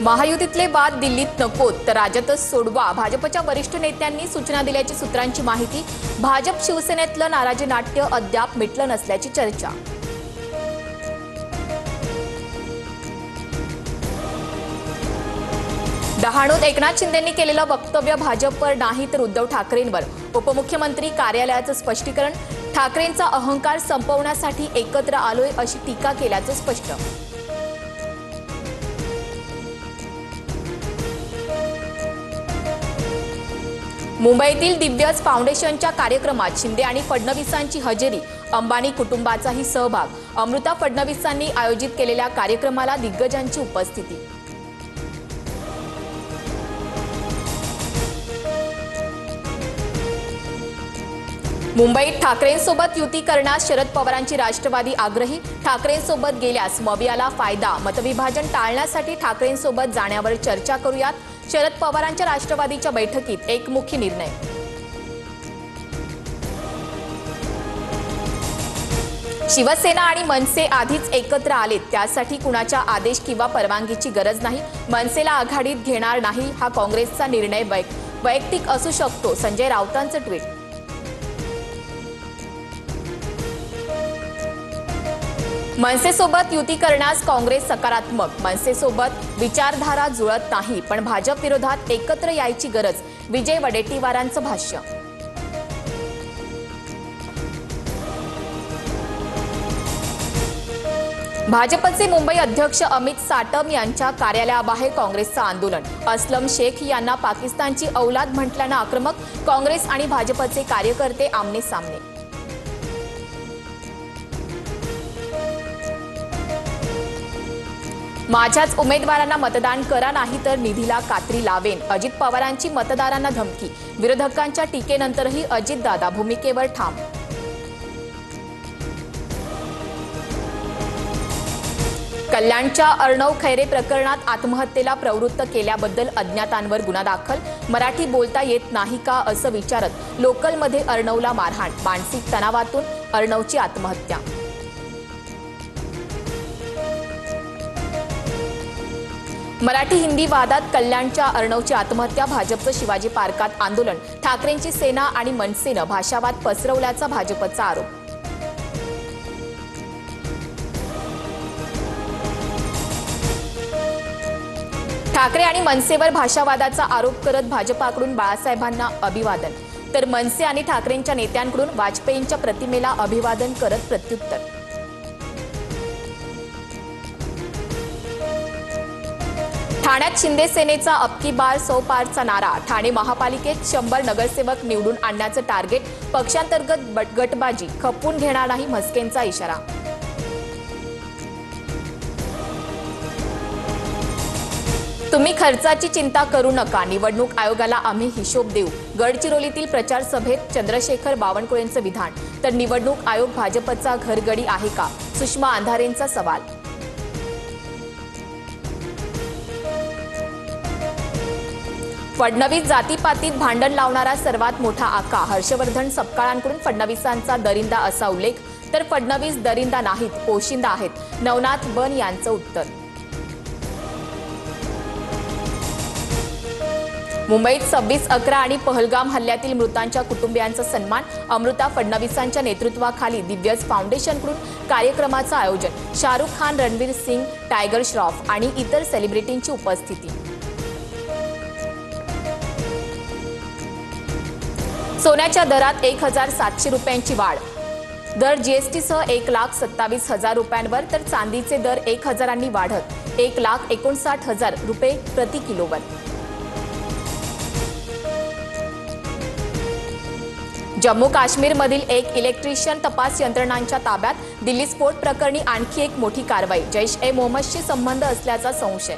महायुतीतले वाद दिल्लीत नकोत तर राज्यातच सोडवा, भाजपच्या वरिष्ठ नेत्यांनी सूचना दिल्याची सूत्रांची माहिती। भाजप शिवसेनेतलं नाराजी नाट्य अद्याप मिटलं नसल्याची चर्चा। डहाणूत एकनाथ शिंदेंनी केलेलं वक्तव्य भाजपवर नाही तर उद्धव ठाकरेंवर, उपमुख्यमंत्री कार्यालयाचं स्पष्टीकरण। ठाकरेंचा अहंकार संपवण्यासाठी एकत्र आलोय अशी टीका केल्याचं स्पष्ट। मुंबईतील दिव्यज फाउंडेशनच्या कार्यक्रमात शिंदे आणि फडणवीसांची हजेरी, अंबानी कुटुंबाचाही सहभाग। अमृता फडणवीसांनी आयोजित केलेल्या कार्यक्रमाला दिग्गजांची उपस्थिती। मुंबईत ठाकरेंसोबत युती करण्यास शरद पवारांची राष्ट्रवादी आग्रही, ठाकरेंसोबत गेल्यास मवियाला फायदा, मतविभाजन टाळण्यासाठी ठाकरेंसोबत जाण्यावर चर्चा करूयात। शरद पवारांच्या राष्ट्रवादीच्या बैठकीत एकमुखी निर्णय। शिवसेना आणि मनसे आधीच एकत्र आलेत, त्यासाठी कुणाच्या आदेश किंवा परवानगीची गरज नाही। मनसेला आघाडीत घेणार नाही हा काँग्रेसचा निर्णय वैयक्तिक असू शकतो, संजय राऊतांचं ट्विट। मनसेसोबत युती करण्यास काँग्रेस सकारात्मक, मनसेसोबत विचारधारा जुळत नाही पण भाजप विरोधात एकत्र यायची गरज, विजय वडेट्टीवारांचं भाष्य। भाजपचे मुंबई अध्यक्ष अमित साटम यांच्या कार्यालयाबाहेर काँग्रेसचं आंदोलन, असलम शेख यांना पाकिस्तानची औलाद म्हटल्यानं आक्रमक, काँग्रेस आणि भाजपचे कार्यकर्ते आमने सामने। माझ्याच उमेदवारांना मतदान करा नाही तर निधीला कात्री लावेन, अजित पवारांची मतदारांना धमकी, विरोधकांच्या टीकेनंतरही अजितदादा भूमिकेवर ठाम। कल्याणच्या अर्णव खैरे प्रकरणात आत्महत्येला प्रवृत्त केल्याबद्दल अज्ञातांवर गुन्हा दाखल, मराठी बोलता येत नाही का असं विचारत लोकलमध्ये अर्णवला मारहाण, मानसिक तणावातून अर्णवची आत्महत्या। मराठी हिंदी वादात कल्याणच्या अर्णवची आत्महत्या, भाजपचं शिवाजी पार्कात आंदोलन, ठाकरेंची सेना आणि मनसेनं भाषावाद पसरवल्याचा भाजपचा आरोप। ठाकरे आणि मनसेवर भाषावादाचा आरोप करत भाजपाकडून बाळासाहेबांना अभिवादन, तर मनसे आणि ठाकरेंच्या नेत्यांकडून वाजपेयींच्या प्रतिमेला अभिवादन करत प्रत्युत्तर। ठाण्यात शिंदे सेनेचा अबकी बार सौ पारचा नारा, ठाणे महापालिकेत 100 नगरसेवक निवडून आणण्याचं टार्गेट, पक्षांतर्गत गटबाजी खपवून घेणार नाही म्हस्केंचा इशारा। तुम्ही खर्चाची चिंता करू नका, निवडणूक आयोगाला आम्ही हिशोब देऊ, गडचिरोलीतील प्रचार सभेत चंद्रशेखर बावनकुळेंचं विधान, तर निवडणूक आयोग भाजपचा घरगडी आहे का, सुषमा अंधारेंचा सवाल। फडणवीस जातीपातीत भांडण लावणारा सर्वात मोठा आका, हर्षवर्धन सपकाळांकडून फडणवीसांचा दरिंदा असा उल्लेख, तर फडणवीस दरिंदा नाहीत पोशिंदा आहेत, नवनाथ बन यांचं उत्तर। मुंबईत 26/11 आणि पहलगाम हल्ल्यातील मृतांच्या कुटुंबियांचा सन्मान, अमृता फडणवीसांच्या नेतृत्वाखाली दिव्यज फाउंडेशनकडून कार्यक्रमाचं आयोजन, शाहरुख खान, रणवीर सिंग, टायगर श्रॉफ आणि इतर सेलिब्रिटींची उपस्थिती। सोन्याच्या दरात 1700 रुपयांची वाढ, दर जीएसटीसह 1,27,000 रुपयांवर, तर चांदीचे दर 1,000 वाढत 1,59,000 रुपये प्रति किलोवर। जम्मू काश्मीरमधील एक इलेक्ट्रिशियन तपास यंत्रणांच्या ताब्यात, दिल्ली स्फोट प्रकरणी आणखी एक मोठी कारवाई, जैश ए मोहम्मदशी संबंध असल्याचा संशय।